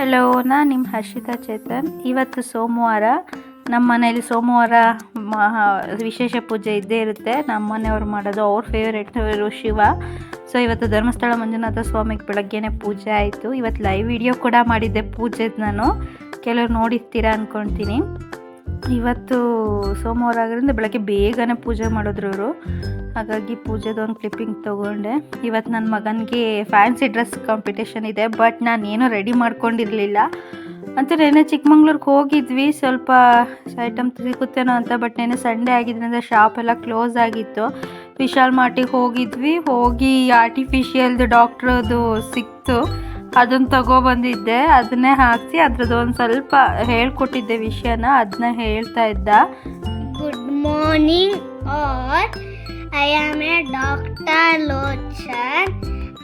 Hello, ನಾನು ನಿಮ್ಮ ಹರ್ಷಿತಾ ಚೇತನ್. ಇವತ್ತು ಸೋಮವಾರ. ನಮ್ಮ ಮನೇಲಿ ಸೋಮವಾರ ವಿಶೇಷ ಪೂಜೆ ಇದ್ದೇ ಇರುತ್ತೆ. ನಮ್ಮ ಮನೆಯವ್ರು ಮಾಡೋದು ಅವ್ರ ಫೇವ್ರೇಟ್ ಶಿವ. ಸೊ ಇವತ್ತು ಧರ್ಮಸ್ಥಳ ಮಂಜುನಾಥ ಸ್ವಾಮಿಗೆ ಬೆಳಗ್ಗೆನೇ ಪೂಜೆ ಆಯಿತು. ಇವತ್ತು ಲೈವ್ ವಿಡಿಯೋ ಕೂಡ ಮಾಡಿದ್ದೆ ಪೂಜೆದು. ನಾನು ಕೆಲವ್ರು ನೋಡಿರ್ತೀರಾ ಅಂದ್ಕೊಳ್ತೀನಿ. ಇವತ್ತು ಸೋಮವಾರ ಆಗಿರೋದ್ರಿಂದ ಬೆಳಗ್ಗೆ ಬೇಗನೆ ಪೂಜೆ ಮಾಡಿದ್ರು ಇವರು. ಹಾಗಾಗಿ ಪೂಜೆದೊಂದು ಕ್ಲಿಪ್ಪಿಂಗ್ ತೊಗೊಂಡೆ. ಇವತ್ತು ನನ್ನ ಮಗನಿಗೆ ಫ್ಯಾನ್ಸಿ ಡ್ರೆಸ್ ಕಾಂಪಿಟೇಷನ್ ಇದೆ, ಬಟ್ ನಾನೇನೂ ರೆಡಿ ಮಾಡ್ಕೊಂಡಿರಲಿಲ್ಲ ಅಂತ. ನೆನ್ನೆ ಚಿಕ್ಕಮಂಗ್ಳೂರಿಗೆ ಹೋಗಿದ್ವಿ, ಸ್ವಲ್ಪ ಐಟಮ್ ಸಿಗುತ್ತೇನೋ ಅಂತ. ಬಟ್ ನೆನ್ನೆ ಸಂಡೇ ಆಗಿದ್ದರಿಂದ ಶಾಪ್ ಎಲ್ಲ ಕ್ಲೋಸ್ ಆಗಿತ್ತು. ವಿಶಾಲ್ ಮಾರ್ಟಿಗೆ ಹೋಗಿ ಆರ್ಟಿಫಿಷಿಯಲ್ದು ಡಾಕ್ಟ್ರದು ಸಿಕ್ತು, ಅದನ್ನು ತಗೊಬಂದಿದ್ದೆ. ಅದನ್ನೇ ಹಾಕಿಸಿ ಅದ್ರದ್ದು ಒಂದು ಸ್ವಲ್ಪ ಹೇಳ್ಕೊಟ್ಟಿದ್ದೆ ವಿಷಯನ, ಅದನ್ನ ಹೇಳ್ತಾ ಇದ್ದ. Good morning all, I am a Dr. Lochan.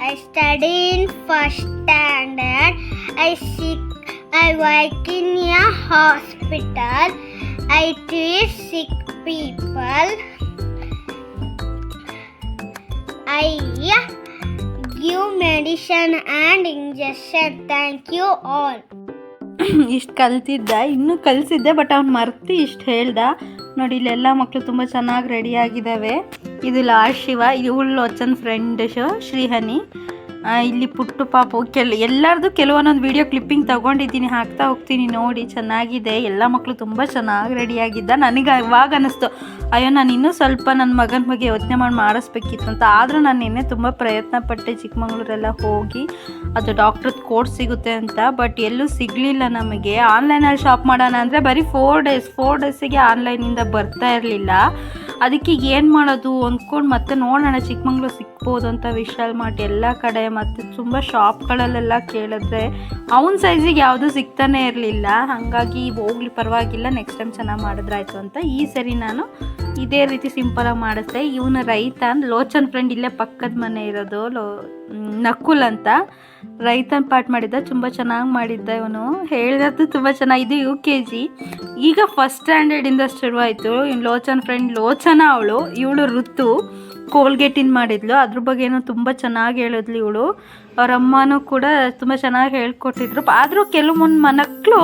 I study in first standard. I work in a hospital. I treat sick people. I give medicine and injection. Thank you all. ಇಷ್ಟು ಕಲ್ತಿದ್ದ, ಇನ್ನೂ ಕಲಿಸಿದ್ದೆ, ಬಟ್ ಅವ್ನು ಮರ್ತಿ ಇಷ್ಟು ಹೇಳ್ದ. ನೋಡಿ, ಇಲ್ಲೆಲ್ಲ ಮಕ್ಕಳು ತುಂಬ ಚೆನ್ನಾಗಿ ರೆಡಿಯಾಗಿದ್ದಾವೆ. ಇದು ಲಾಸ್ಟ್ ಶಿವ, ಇವಳು ಲೋಚನ್ ಫ್ರೆಂಡ್ ಶ್ರೀಹನಿ. ಇಲ್ಲಿ ಪುಟ್ಟು ಪಾಪು ಎಲ್ಲರದು ಕೆಲವೊಂದೊಂದು ವೀಡಿಯೋ ಕ್ಲಿಪ್ಪಿಂಗ್ ತೊಗೊಂಡಿದ್ದೀನಿ, ಹಾಕ್ತಾ ಹೋಗ್ತೀನಿ ನೋಡಿ. ಚೆನ್ನಾಗಿದೆ, ಎಲ್ಲ ಮಕ್ಕಳು ತುಂಬ ಚೆನ್ನಾಗಿ ರೆಡಿಯಾಗಿದ್ದ. ನನಗೆ ಇವಾಗ ಅನ್ನಿಸ್ತು, ಅಯ್ಯೋ ನಾನು ಇನ್ನೂ ಸ್ವಲ್ಪ ನನ್ನ ಮಗನ ಬಗ್ಗೆ ಯೋಚನೆ ಮಾಡಿಸ್ಬೇಕಿತ್ತು ಅಂತ. ಆದರೂ ನಾನು ನಿನ್ನೆ ತುಂಬ ಪ್ರಯತ್ನ ಪಟ್ಟೆ ಚಿಕ್ಕಮಂಗ್ಳೂರೆಲ್ಲ ಹೋಗಿ ಅದು ಡಾಕ್ಟ್ರದ್ದು ಕೋರ್ಸ್ ಸಿಗುತ್ತೆ ಅಂತ, ಬಟ್ ಎಲ್ಲೂ ಸಿಗಲಿಲ್ಲ ನಮಗೆ. ಆನ್ಲೈನಲ್ಲಿ ಶಾಪ್ ಮಾಡೋಣ ಅಂದರೆ ಬರೀ 4 ಡೇಸಿಗೆ ಆನ್ಲೈನಿಂದ ಬರ್ತಾ ಇರಲಿಲ್ಲ. ಅದಕ್ಕೆ ಏನು ಮಾಡೋದು ಅಂದ್ಕೊಂಡು ಮತ್ತೆ ನೋಡೋಣ ಚಿಕ್ಕಮಂಗ್ಳೂರು ಸಿಗ್ಬೋದು ಅಂತ ವಿಶಾಲ್ ಮಾರ್ಟ್ ಎಲ್ಲ ಕಡೆ ಮತ್ತು ತುಂಬ ಶಾಪ್ಗಳಲ್ಲೆಲ್ಲ ಕೇಳಿದ್ರೆ ಅವನ ಸೈಜಿಗೆ ಯಾವುದೂ ಸಿಗ್ತಾನೆ ಇರಲಿಲ್ಲ. ಹಾಗಾಗಿ ಹೋಗ್ಲಿ ಪರವಾಗಿಲ್ಲ, ನೆಕ್ಸ್ಟ್ ಟೈಮ್ ಚೆನ್ನಾಗಿ ಮಾಡಿದ್ರಾಯ್ತು ಅಂತ ಈ ಸರಿ ನಾನು ಇದೇ ರೀತಿ ಸಿಂಪಲಾಗಿ ಮಾಡಿಸ್ದೆ. ಇವನು ರೈತ, ಲೋಚನ್ ಫ್ರೆಂಡ್ ಇಲ್ಲೇ ಪಕ್ಕದ ಮನೆ ಇರೋದು, ನಕುಲ್ ಅಂತ. ರೈತನ ಪಾಠ ಮಾಡಿದ್ದ, ತುಂಬ ಚೆನ್ನಾಗಿ ಮಾಡಿದ್ದ. ಇವನು ಹೇಳಿದ್ದು ತುಂಬ ಚೆನ್ನಾಗಿ. ಇದು UKG, ಈಗ ಫಸ್ಟ್ ಸ್ಟ್ಯಾಂಡರ್ಡಿಂದ ಶುರುವಾಯಿತು. ಇನ್ನು ಲೋಚನ್ ಫ್ರೆಂಡ್ ಲೋಚನ ಅವಳು, ಇವಳು ಋತು ಕೋಲ್ಗೇಟಿನ್ ಮಾಡಿದ್ಲು. ಅದ್ರ ಬಗ್ಗೆನೂ ತುಂಬ ಚೆನ್ನಾಗಿ ಹೇಳಿದ್ಲು ಇವಳು. ಅವ್ರ ಅಮ್ಮನೂ ಕೂಡ ತುಂಬ ಚೆನ್ನಾಗಿ ಹೇಳ್ಕೊಟ್ಟಿದ್ರು. ಆದರೂ ಕೆಲವೊಂದು ಮಕ್ಕಳು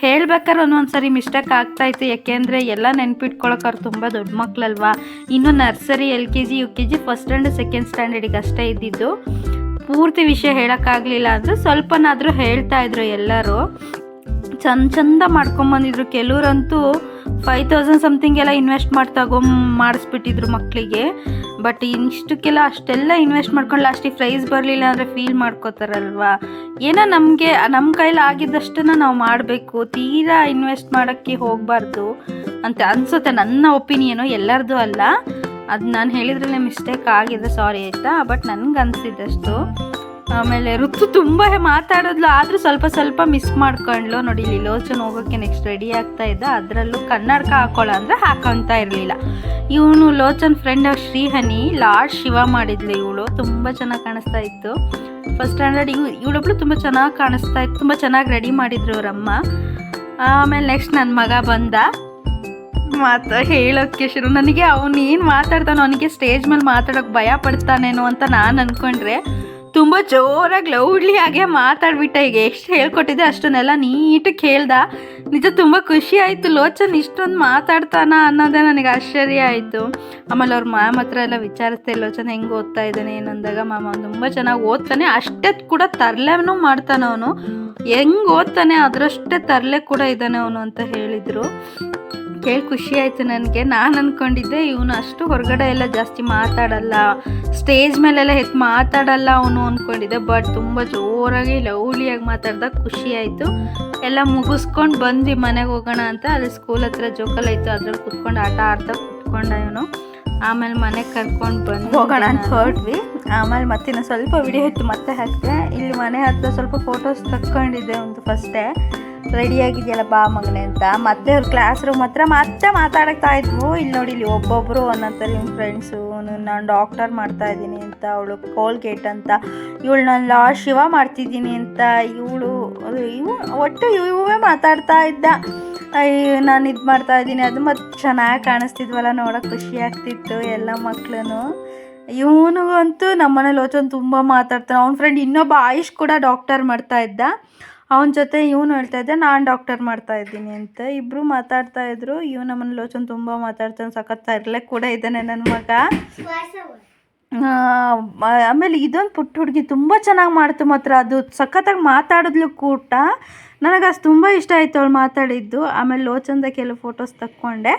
ಹೇಳ್ಬೇಕಾದ್ರೆ ಒಂದೊಂದು ಸರಿ ಮಿಸ್ಟೇಕ್ ಆಗ್ತಾಯಿತ್ತು. ಯಾಕೆಂದರೆ ಎಲ್ಲ ನೆನ್ಪಿಟ್ಕೊಳ್ಳೋಕೆ ಅವ್ರು ತುಂಬ ದೊಡ್ಡ ಮಕ್ಕಳಲ್ವಾ. ಇನ್ನು nursery, LKG, UKG, first standard, second ಸ್ಟ್ಯಾಂಡರ್ಡಿಗೆ ಅಷ್ಟೇ ಇದ್ದಿದ್ದು. ಪೂರ್ತಿ ವಿಷಯ ಹೇಳೋಕ್ಕಾಗಲಿಲ್ಲ ಅಂದರೆ ಸ್ವಲ್ಪನಾದರೂ ಹೇಳ್ತಾಯಿದ್ರು. ಎಲ್ಲರೂ ಚಂದ ಮಾಡ್ಕೊಂಬಂದಿದ್ರು. ಕೆಲವರಂತೂ 5000 ಸಮಥಿಂಗ್ ಎಲ್ಲ ಇನ್ವೆಸ್ಟ್ ಮಾಡಿಸ್ಬಿಟ್ಟಿದ್ರು ಮಕ್ಕಳಿಗೆ. ಬಟ್ ಇಷ್ಟಕ್ಕೆಲ್ಲ ಅಷ್ಟೆಲ್ಲ ಇನ್ವೆಸ್ಟ್ ಮಾಡ್ಕೊಂಡು ಲಾಸ್ಟಿಗೆ ಪ್ರೈಸ್ ಬರಲಿಲ್ಲ ಅಂದರೆ ಫೀಲ್ ಮಾಡ್ಕೋತಾರಲ್ವಾ. ಏನೋ ನಮ್ಮ ಕೈಲಿ ಆಗಿದ್ದಷ್ಟನ್ನು ನಾವು ಮಾಡಬೇಕು, ತೀರಾ ಇನ್ವೆಸ್ಟ್ ಮಾಡೋಕ್ಕೆ ಹೋಗಬಾರ್ದು ಅಂತ ಅನಿಸುತ್ತೆ. ನನ್ನ ಒಪಿನಿಯನು, ಎಲ್ಲರದು ಅಲ್ಲ. ಅದು ನಾನು ಹೇಳಿದ್ರಲ್ಲೇ ಮಿಸ್ಟೇಕ್ ಆಗಿದೆ, ಸಾರಿ ಆಯಿತಾ. ಬಟ್ ನನಗೆ ಅನಿಸಿದ್ದಷ್ಟು. ಆಮೇಲೆ ಋತು ತುಂಬ ಮಾತಾಡೋದ್ಲು, ಆದರೂ ಸ್ವಲ್ಪ ಮಿಸ್ ಮಾಡ್ಕೊಂಡ್ಲು. ನೋಡಿ, ಇಲ್ಲಿ ಲೋಚನ್ ಹೋಗೋಕ್ಕೆ ನೆಕ್ಸ್ಟ್ ರೆಡಿ ಆಗ್ತಾ ಇದ್ದ. ಅದರಲ್ಲೂ ಕನ್ನಡಕ ಹಾಕೊಳ್ಳೋ ಅಂದರೆ ಹಾಕೊತಾ ಇರಲಿಲ್ಲ. ಇವನು ಲೋಚನ್ ಫ್ರೆಂಡ್ ಶ್ರೀಹನಿ ಲಾಸ್ಟ್ ಶಿವ ಮಾಡಿದ್ಲು. ಇವಳು ತುಂಬ ಚೆನ್ನಾಗಿ ಕಾಣಿಸ್ತಾ ಇತ್ತು. ಫಸ್ಟ್ ಸ್ಟ್ಯಾಂಡರ್ಡ್ ಇವಳೊಬ್ಳು ತುಂಬ ಚೆನ್ನಾಗಿ ಕಾಣಿಸ್ತಾ ಇತ್ತು. ತುಂಬ ಚೆನ್ನಾಗಿ ರೆಡಿ ಮಾಡಿದ್ರು ಅವರಮ್ಮ. ಆಮೇಲೆ ನೆಕ್ಸ್ಟ್ ನನ್ನ ಮಗ ಬಂದ. ಹೇಳೋಕ್ಕೆ ಶುರು. ನನಗೆ ಅವನು ಏನು ಮಾತಾಡ್ತಾನೋ, ಅವನಿಗೆ ಸ್ಟೇಜ್ ಮೇಲೆ ಮಾತಾಡೋಕ್ಕೆ ಭಯ ಪಡ್ತಾನೇನೋ ಅಂತ ನಾನು ಅಂದ್ಕೊಂಡ್ರೆ ತುಂಬ ಜೋರಾಗಿ ಲೌಡ್ಲಿ ಹಾಗೆ ಮಾತಾಡ್ಬಿಟ್ಟ. ಈಗ ಎಷ್ಟು ಹೇಳ್ಕೊಟ್ಟಿದ್ದೆ ಅಷ್ಟನ್ನೆಲ್ಲ ನೀಟಾಗಿ ಹೇಳ್ದ. ನಿಜ ತುಂಬ ಖುಷಿ ಆಯಿತು. ಲೋಚನ್ ಇಷ್ಟೊಂದು ಮಾತಾಡ್ತಾನ ಅನ್ನೋದೇ ನನಗೆ ಆಶ್ಚರ್ಯ ಆಯಿತು. ಆಮೇಲೆ ಅವ್ರ ಮ್ಯಾಮ್ ಹತ್ರ ಎಲ್ಲ ವಿಚಾರಿಸ್ದೆ, ಲೋಚನ್ ಹೆಂಗೆ ಓದ್ತಾ ಇದ್ದಾನೆ ಏನಂದಾಗ, ಮ್ಯಾಮ್ ಅವ್ನು ತುಂಬ ಚೆನ್ನಾಗಿ ಓದ್ತಾನೆ, ಅಷ್ಟೇ ಕೂಡ ತರಲೆನೂ ಮಾಡ್ತಾನೆ ಅವನು, ಹೆಂಗೆ ಓದ್ತಾನೆ ಅದರಷ್ಟೇ ತರಲೆ ಕೂಡ ಇದ್ದಾನೆ ಅವನು ಅಂತ ಹೇಳಿದರು. ಕೇಳಿ ಖುಷಿ ಆಯಿತು ನನಗೆ. ನಾನು ಅಂದ್ಕೊಂಡಿದ್ದೆ ಇವನು ಅಷ್ಟು ಹೊರಗಡೆ ಎಲ್ಲ ಜಾಸ್ತಿ ಮಾತಾಡಲ್ಲ, ಸ್ಟೇಜ್ ಮೇಲೆಲ್ಲ ಮಾತಾಡಲ್ಲ ಅವನು ಅಂದ್ಕೊಂಡಿದ್ದೆ. ಬಟ್ ತುಂಬ ಜೋರಾಗಿ ಲವ್ಲಿಯಾಗಿ ಮಾತಾಡ್ದಾಗ ಖುಷಿ ಆಯಿತು. ಎಲ್ಲ ಮುಗಿಸ್ಕೊಂಡು ಬಂದ್ವಿ ಮನೆಗೆ ಹೋಗೋಣ ಅಂತ. ಅಲ್ಲಿ ಸ್ಕೂಲ್ ಹತ್ರ ಜೋಕಾಲಿ ಇತ್ತು, ಅದ್ರಲ್ಲಿ ಕುತ್ಕೊಂಡು ಆಟ ಆಡ್ತಾ ಕುತ್ಕೊಂಡ ಇವನು. ಆಮೇಲೆ ಮನೆಗೆ ಕರ್ಕೊಂಡು ಬಂದು ಹೋಗೋಣ ಅಂತ ಹೊರಟ್ವಿ. ಆಮೇಲೆ ಮತ್ತೆ ಸ್ವಲ್ಪ ವಿಡಿಯೋ ಇತ್ತು, ಮತ್ತೆ ಹಾಕಿದೆ. ಇಲ್ಲಿ ಮನೆ ಹತ್ರ ಸ್ವಲ್ಪ ಫೋಟೋಸ್ ತಕ್ಕೊಂಡಿದ್ದೆ ಒಂದು ಫಸ್ಟೇ. ರೆಡಿಯಾಗಿದೆಯಲ್ಲ ಬಾ ಮಗನೆ ಅಂತ. ಮತ್ತೆ ಅವ್ರ ಕ್ಲಾಸ್ ರೂಮ್ ಹತ್ರ ಮತ್ತೆ ಮಾತಾಡ್ತಾ ಇದ್ವು. ಇಲ್ಲಿ ನೋಡಿ, ಇಲ್ಲಿ ಒಬ್ಬೊಬ್ಬರು ಒಂದೊಂದ್ಸರಿ ನಿಮ್ಮ ಫ್ರೆಂಡ್ಸು, ನಾನು ಡಾಕ್ಟರ್ ಮಾಡ್ತಾಯಿದ್ದೀನಿ ಅಂತ, ಅವಳು ಕೋಲ್ಗೇಟ್ ಅಂತ, ಇವಳು ನಾನು ಲಾಸ್ಟ್ ಶಿವ ಮಾಡ್ತಿದ್ದೀನಿ ಅಂತ, ಒಟ್ಟು ಇವೇ ಮಾತಾಡ್ತಾ ಇದ್ದ. ನಾನು ಇದು ಮಾಡ್ತಾಯಿದ್ದೀನಿ, ಅದು ಮತ್ತು ಚೆನ್ನಾಗಿ ಕಾಣಿಸ್ತಿದ್ವಲ್ಲ, ನೋಡೋಕೆ ಖುಷಿ ಆಗ್ತಿತ್ತು ಎಲ್ಲ ಮಕ್ಕಳು. ಇವನಿಗಂತೂ ನಮ್ಮನೇಲಿ ಲೋಚನ್ ತುಂಬ ಮಾತಾಡ್ತಾನೆ. ಅವ್ನ ಫ್ರೆಂಡ್ ಇನ್ನೊಬ್ಬ ಆಯುಷ್ ಕೂಡ ಡಾಕ್ಟರ್ ಮಾಡ್ತಾ ಇದ್ದ. ಅವನ ಜೊತೆ ಇವನು ಹೇಳ್ತಾ ಇದ್ದೆ ನಾನು ಡಾಕ್ಟರ್ ಮಾಡ್ತಾ ಇದ್ದೀನಿ ಅಂತ. ಇಬ್ಬರು ಮಾತಾಡ್ತಾ ಇದ್ರು. ನಮ್ಮನ್ನ ಲೋಚನ್ ತುಂಬ ಮಾತಾಡ್ತಾನೆ, ಸಖತ್ ತರಲೆ ಕೂಡ ಇದ್ದಾನೆ ನನ್ನ ಮಗ. ಆಮೇಲೆ ಇದೊಂದು ಪುಟ್ಟ ಹುಡುಗಿ ತುಂಬ ಚೆನ್ನಾಗಿ ಮಾಡ್ತು ಮಾತ್ರ, ಅದು ಸಖತ್ತಾಗಿ ಮಾತಾಡಿದ್ಲು ಕೂಡ. ನನಗೆ ಅದು ತುಂಬ ಇಷ್ಟ ಆಯಿತು ಅವಳು ಮಾತಾಡಿದ್ದು. ಆಮೇಲೆ ಲೋಚನ್ದ ಕೆಲವು ಫೋಟೋಸ್ ತಕ್ಕೊಂಡೆ.